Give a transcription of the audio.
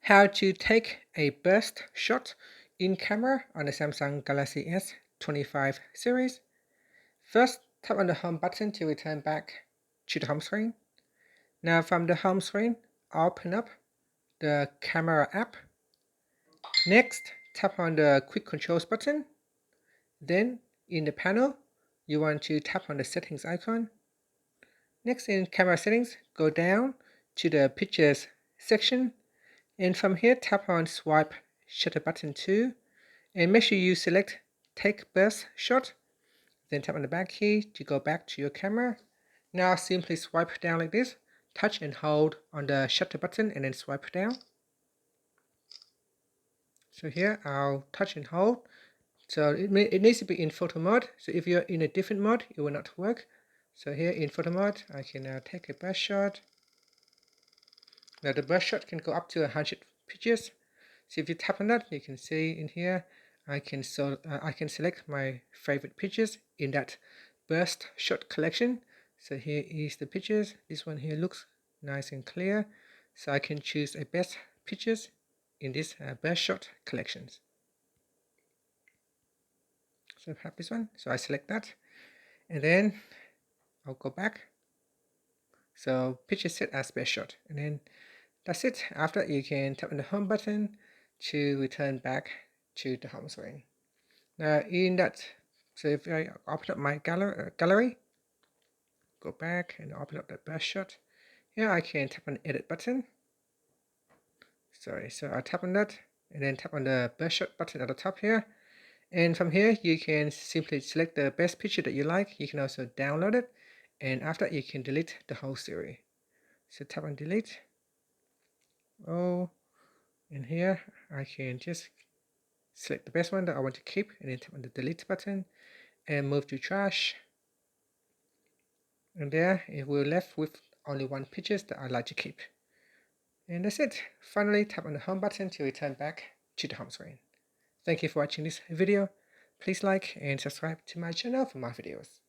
How to take a burst shot in camera on the Samsung Galaxy S25 series. First, tap on the home button to return back to the home screen. Now from the home screen, open up the camera app. Next, tap on the quick controls button. Then in the panel, you want to tap on the settings icon. Next in camera settings, go down to the pictures section. And from here, tap on swipe shutter button 2 and make sure you select take burst shot. Then tap on the back key to go back to your camera. Now simply swipe down like this, touch and hold on the shutter button and then swipe down. So here I'll touch and hold. So it needs to be in photo mode. So if you're in a different mode, it will not work. So here in photo mode, I can now take a burst shot. Now the burst shot can go up to 100 pictures. So if you tap on that, you can see in here, I can select my favorite pictures in that burst shot collection. So here is the pictures. This one here looks nice and clear. So I can choose a best pictures in this burst shot collections. So I have this one. So I select that, and then I'll go back. So picture set as burst shot, and then that's it. After you can tap on the home button to return back to the home screen. Now in that, so if I open up my gallery, go back and open up that burst shot. Here I can tap on the edit button. So I tap on that and then tap on the burst shot button at the top here. And from here you can simply select the best picture that you like. You can also download it, and after you can delete the whole series. So tap on delete. Oh, and here I can just select the best one that I want to keep and then tap on the delete button and move to trash. And there we're left with only one picture that I like to keep. And that's it. Finally, tap on the home button to return back to the home screen. Thank you for watching this video. Please like and subscribe to my channel for more videos.